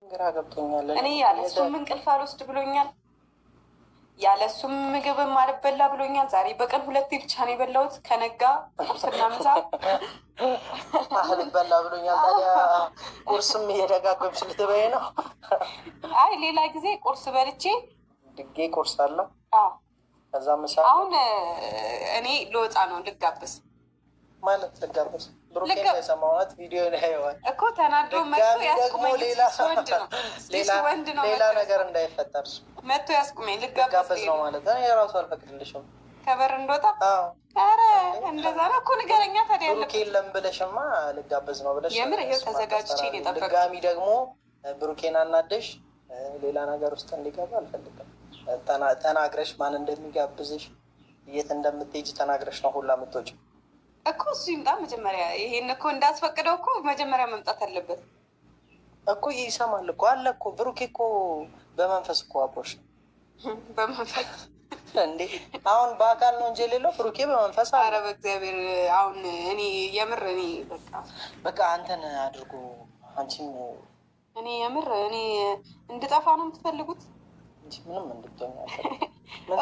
ግራ ገብቶኛል። እኔ ያለሱም እንቅልፍ አልወስድ ብሎኛል። ያለሱም ምግብም አልበላ ብሎኛል። ዛሬ በቀን 2 ብቻ ነው የበላሁት። ከነጋ ቁርስና ምሳ አልበላ ብሎኛል። ታዲያ ቁርስም እየደጋገምሽ ልትበይ ነው? አይ ሌላ ጊዜ ቁርስ በልቼ ድጌ ቁርስ አለ። ከዛ ምሳ። አሁን እኔ ልወጣ ነው ልጋብዝ ማለት ልጋብዝ ብሩኬ የሰማሁት ቪዲዮ ላይ ያየዋል እኮ ተናዶ መጥቶ ያስቁመኝ። ሌላ ነገር እንዳይፈጠር መጥቶ ያስቁመኝ። ልጋብዝ ነው ማለት ነው። የራሱ አልፈቅድልሽም ከበር እንደወጣ። ኧረ እንደዛ ነው እኮ ንገረኛ። ታዲያ ብሩኬ የለም ብለሽማ ልጋበዝ ነው ብለሽ የምር ይኸው ተዘጋጅቼ ነው የጠበቅኩት። ድጋሚ ደግሞ ብሩኬን አናደሽ ሌላ ነገር ውስጥ እንዲገባ አልፈልግም። ተናግረሽ ማን እንደሚጋብዝሽ የት እንደምትሄጂ ተናግረሽ ነው ሁላ የምትወጪው እኮ። እሱ ይምጣ መጀመሪያ። ይሄን እኮ እንዳስፈቅደው እኮ መጀመሪያ መምጣት አለበት እኮ። ይሰማል እኮ አለ እኮ ብሩኬ እኮ በመንፈስ እኮ አብሮሽ ነው። በመንፈስ እንዴ አሁን በአካል ነው እንጂ የሌለው ብሩኬ በመንፈስ። ኧረ በእግዚአብሔር አሁን እኔ የምር እኔ በቃ አንተን አድርጎ አንቺን እኔ የምር እኔ እንድጠፋ ነው የምትፈልጉት እንጂ ምንም እንድትሆኝ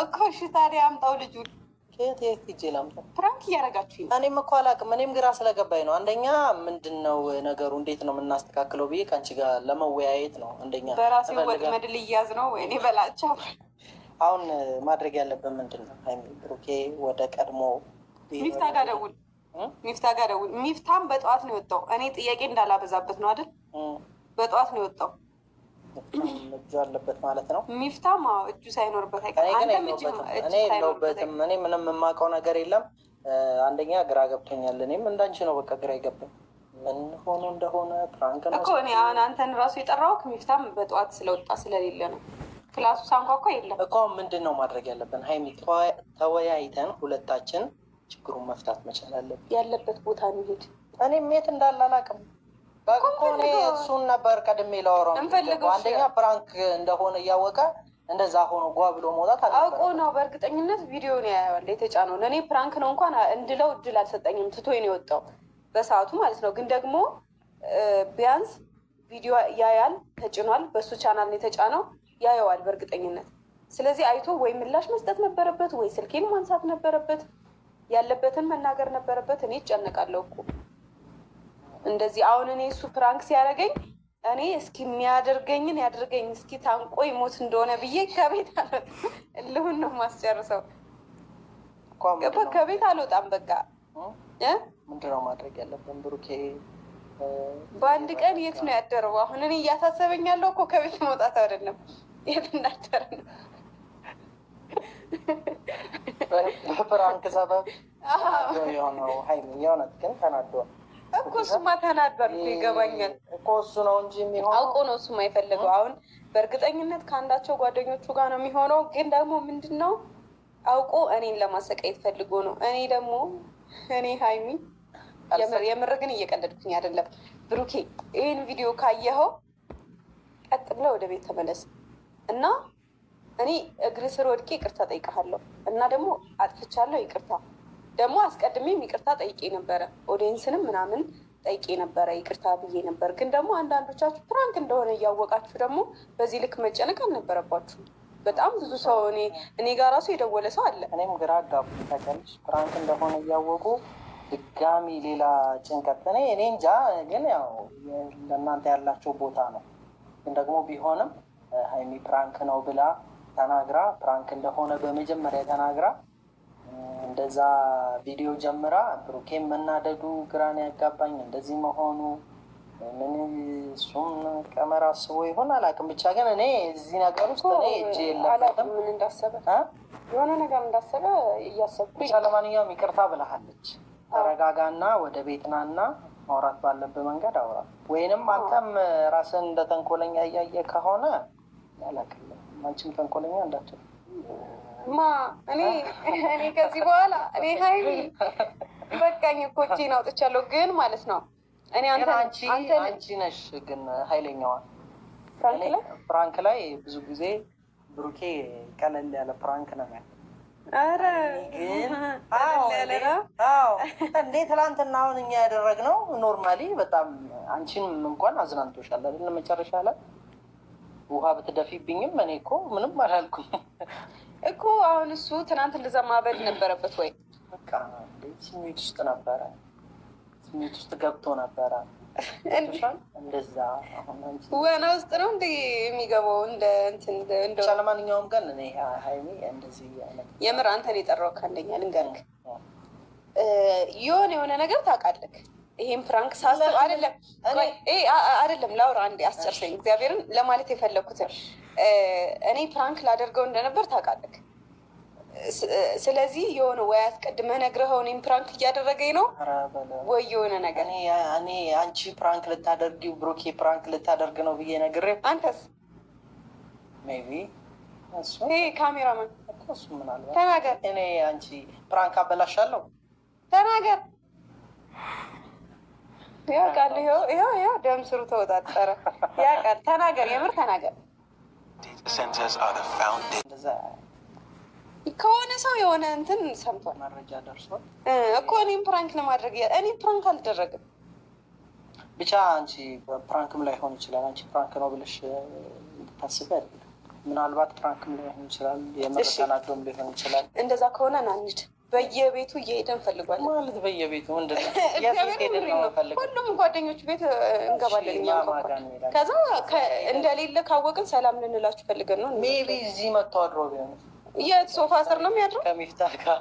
እኮ። እሺ ታዲያ አምጣው ልጁ። ከየት ሂጄ ላምጣው? ፕራንክ እያደረጋችሁ። እኔም እኮ አላውቅም። እኔም ግራ ስለገባኝ ነው። አንደኛ ምንድን ነው ነገሩ እንዴት ነው የምናስተካክለው ብዬ ከአንቺ ጋር ለመወያየት ነው። አንደኛ በራሴ ወጥመድ ልያዝ ነው ወይኔ በላቸው። አሁን ማድረግ ያለብን ምንድን ነው? ብሩኬ ወደ ቀድሞ ሚፍታ ጋር ደውል፣ ሚፍታ ጋር ደውል። ሚፍታም በጠዋት ነው የወጣው። እኔ ጥያቄ እንዳላበዛበት ነው አይደል? በጠዋት ነው የወጣው። እጁ አለበት ማለት ነው። ሚፍታም እጁ ሳይኖርበት የለውበትም። እኔ ምንም የማውቀው ነገር የለም። አንደኛ ግራ ገብቶኛል። እኔም እንዳንቺ ነው በቃ ግራ ይገባኝ ምን ሆኖ እንደሆነ ፕራንክ ነው እኮ። እኔ አሁን አንተን ራሱ የጠራሁት ሚፍታም በጠዋት ስለወጣ ስለሌለ ነው። ክላሱ ሳንኳኳ የለም እኮ። ምንድን ነው ማድረግ ያለብን? ሀይሚ ተወያይተን ሁለታችን ችግሩን መፍታት መቻል አለብን። ያለበት ቦታ እንሂድ። እኔም የት እንዳለ አላውቅም። እኔ እሱን ነበር ቀድሜ ላወራው። አንደኛ ፕራንክ እንደሆነ እያወቀ እንደዛ ሆኖ ጓ ብሎ መውጣት አውቆ ነው በእርግጠኝነት ቪዲዮን ያየዋል የተጫነውን። እኔ ፕራንክ ነው እንኳን እንድለው እድል አልሰጠኝም። ትቶኝ ነው የወጣው በሰዓቱ ማለት ነው። ግን ደግሞ ቢያንስ ቪዲዮ ያያል፣ ተጭኗል። በሱ ቻናል ነው የተጫነው፣ ያየዋል በእርግጠኝነት። ስለዚህ አይቶ ወይ ምላሽ መስጠት ነበረበት ወይ ስልኬን ማንሳት ነበረበት፣ ያለበትን መናገር ነበረበት። እኔ እጨነቃለሁ እኮ እንደዚህ። አሁን እኔ እሱ ፕራንክ ሲያደርገኝ እኔ እስኪ የሚያደርገኝን ያድርገኝ፣ እስኪ ታንቆ ይሞት እንደሆነ ብዬ ከቤት አልወጣም። እልሁን ነው ማስጨርሰው። ከቤት አልወጣም። በቃ ምንድን ነው ማድረግ ያለብን? ብሩኬ በአንድ ቀን የት ነው ያደረው? አሁን እኔ እያሳሰበኝ ያለው እኮ ከቤት መውጣት አይደለም፣ የት እንዳደረ ነው። በፕራንክ ሰበብ የሆነው ሀይሚ የሆነት ግን ተናዷል እኮ። እሱማ ተናዷል እኮ ይገባኛል እኮ። እሱ ነው እንጂ የሚሆነው አውቆ ነው እሱማ የፈለገው። አሁን በእርግጠኝነት ከአንዳቸው ጓደኞቹ ጋር ነው የሚሆነው። ግን ደግሞ ምንድን ነው አውቆ እኔን ለማሰቃየት ፈልጎ ነው። እኔ ደግሞ እኔ ሀይሚ የምር ግን እየቀለድኩኝ አይደለም። ብሩኬ ይህን ቪዲዮ ካየኸው ቀጥ ብለህ ወደ ቤት ተመለስ እና እኔ እግር ስር ወድቄ ይቅርታ ጠይቀሃለሁ እና ደግሞ አጥፍቻለሁ ይቅርታ። ደግሞ አስቀድሜም ይቅርታ ጠይቄ ነበረ፣ ኦዲየንስንም ምናምን ጠይቄ ነበረ፣ ይቅርታ ብዬ ነበር። ግን ደግሞ አንዳንዶቻችሁ ፕራንክ እንደሆነ እያወቃችሁ ደግሞ በዚህ ልክ መጨነቅ አልነበረባችሁ። በጣም ብዙ ሰው እኔ ጋር ራሱ የደወለ ሰው አለ። እኔም ግራ አጋቡ ታውቂያለሽ። ፕራንክ እንደሆነ እያወቁ ድጋሚ ሌላ ጭንቀት። እኔ እንጃ። ግን ያው ለእናንተ ያላቸው ቦታ ነው። ግን ደግሞ ቢሆንም ሀይሚ ፕራንክ ነው ብላ ተናግራ፣ ፕራንክ እንደሆነ በመጀመሪያ ተናግራ እንደዛ ቪዲዮ ጀምራ ብሩኬን መናደዱ ግራን ያጋባኝ። እንደዚህ መሆኑ ምን እሱም ቀመር አስቦ ይሆን አላውቅም። ብቻ ግን እኔ እዚህ ነገር ውስጥ እኔ እጅ የለበትም። ምን እንዳሰበ የሆነ ነገር እንዳሰበ እያሰብኩ ብቻ። ለማንኛውም ይቅርታ ብለሃለች። ተረጋጋና ወደ ቤትናና ማውራት ባለብህ መንገድ አውራ። ወይንም አንተም ራስን እንደ ተንኮለኛ እያየ ከሆነ ያላቅለ አንቺም ተንኮለኛ እንዳትል እኔ ከዚህ በኋላ እኔ ሀይሚ በቃኝ እኮ እጄን አውጥቻለሁ። ግን ማለት ነው እኔ አንቺ ነሽ ግን ኃይለኛዋ ፕራንክ ላይ ብዙ ጊዜ ብሩኬ ቀለል ያለ ፕራንክ ነው ያለ። ኧረ እንዴ ትላንትና አሁን እኛ ያደረግነው ኖርማሊ በጣም አንቺንም እንኳን አዝናንቶሻል አይደል? መጨረሻ ላይ ውሃ ብትደፊብኝም እኔ እኮ ምንም አላልኩም እኮ። አሁን እሱ ትናንት እንደዛ ማበድ ነበረበት ወይ? በቃ ስሜት ውስጥ ነበረ፣ ስሜት ውስጥ ገብቶ ነበረ። እንደዛ ወና ውስጥ ነው እንደ የሚገባው እንደ እንትን ብቻ። ለማንኛውም ግን እኔ ሀይሚ እንደዚህ የምር አንተን የጠራው ካለኛ ልንገርህ፣ የሆነ ነገር ታውቃለህ። ይሄን ፕራንክ ሳስብ አይደለም ላውራ አንዴ አስጨርሰኝ። እግዚአብሔርን ለማለት የፈለኩትን እኔ ፕራንክ ላደርገው እንደነበር ታውቃለህ። ስለዚህ የሆነ ወይ አስቀድመህ ነግረኸው እኔም ፕራንክ እያደረገኝ ነው ወይ የሆነ ነገር እኔ አንቺ ፕራንክ ልታደርጊው ብሩኬ ፕራንክ ልታደርግ ነው ብዬ ነግሬ፣ አንተስ ሜይ ቢ ይሄ ካሜራማን እሱ ምናልባት ተናገር። እኔ አንቺ ፕራንክ አበላሻለሁ ተናገር። ያውቃል። ይኸው ደም ስሩ ተወጣጠረ። ያውቃል። ተናገር፣ የምር ተናገር። ከሆነ ሰው የሆነ እንትን ሰምቷል፣ መረጃ ደርሷል እኮ እኔም ፕራንክ ለማድረግ እኔ ፕራንክ አልደረግም። ብቻ አንቺ ፕራንክም ላይሆን ይችላል። አንቺ ፕራንክ ነው ብለሽ እንድታስቢ አይደለም። ምናልባት ፕራንክም ላይሆን ይችላል፣ የምር ተናዶም ሊሆን ይችላል። እንደዛ ከሆነ ናንድ በየቤቱ እየሄደን ፈልጓል ማለት በየቤቱ ሁሉም ጓደኞቹ ቤት እንገባለን። ከዛ እንደሌለ ካወቅን ሰላም ልንላችሁ ፈልገን ነው። ሜይ ቢ እዚህ መጥቶ አድሮ ቢሆን የት ሶፋ ስር ነው የሚያድረው? ከሚፍታህ ጋር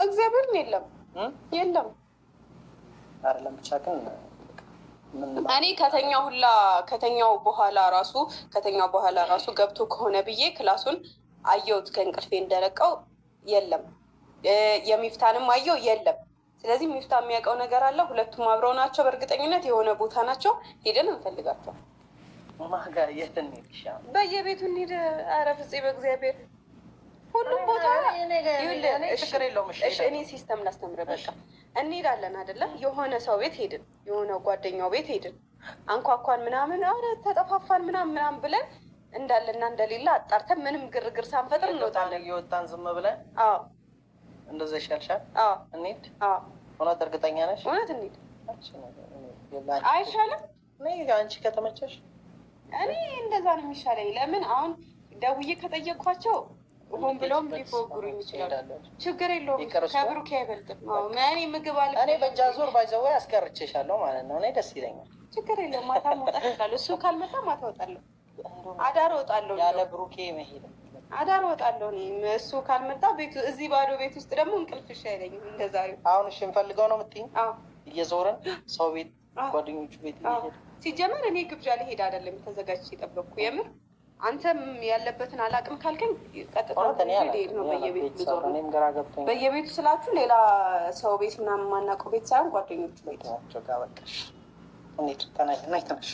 እግዚአብሔርን የለም አይደለም። ብቻ ግን እኔ ከተኛው በኋላ ራሱ ገብቶ ከሆነ ብዬ ክላሱን አየሁት። ከእንቅልፌ እንደነቃው የለም። የሚፍታንም አየው የለም። ስለዚህ ሚፍታ የሚያውቀው ነገር አለ። ሁለቱም አብረው ናቸው። በእርግጠኝነት የሆነ ቦታ ናቸው። ሄደን እንፈልጋቸው። ማጋ የት እንሂድ? በየቤቱ እንሂድ። ኧረ ፍፄ በእግዚአብሔር ሁሉም ቦታ ችግር የለውም። እኔ ሲስተም ላስተምር። በቃ እንሄዳለን አይደለ? የሆነ ሰው ቤት ሄድን፣ የሆነ ጓደኛው ቤት ሄድን፣ አንኳኳን ምናምን፣ ኧረ ተጠፋፋን ምናምን ብለን እንዳለና እንደሌላ አጣርተን ምንም ግርግር ሳንፈጥር እንወጣለን። እየወጣን ዝም ብለን እንደዛ ይሻልሻል። እንሂድ። እውነት እርግጠኛ ነሽ? እውነት እንሂድ አይሻልም? አንቺ ከተመቸሽ እኔ እንደዛ ነው የሚሻለኝ። ለምን አሁን ደውዬ ከጠየቅኳቸው ሆን ብለውም ሊፎግሩኝ ይችላሉ። ችግር የለውም። ከብሩኬ አይበልጥም። እኔ ምግብ አለ። እኔ በእጃ ዞር ባይዘው አስቀርቼሻለሁ ማለት ነው። እኔ ደስ ይለኛል። ችግር የለውም። ማታ መውጣት ይችላሉ። እሱ ካልመጣ ማታ እወጣለሁ። አዳር እወጣለሁ። ያለ ብሩኬ መሄድ አዳር እወጣለሁ። እሱ ካልመጣ እዚህ ባዶ ቤት ውስጥ ደግሞ እንቅልፍ እሺ አይለኝም። እንደዛሬው አሁን እሺ እንፈልገው ነው የምትይኝ? እየዞርን ሰው ቤት ጓደኞቹ ቤት እየሄድ ሲጀመር እኔ ግብዣ ልሄድ አይደለም ተዘጋጅቼ የጠበቅኩ። የምር አንተም ያለበትን አላውቅም ካልከኝ ቀጥታ ሄድ ነው በየቤቱ ዞር። በየቤቱ ስላችሁ ሌላ ሰው ቤት ምናምን የማናውቀው ቤት ሳይሆን ጓደኞቹ ቤት ናቸው ጋር በቃ እንሂድ። ተናይ ተናሽ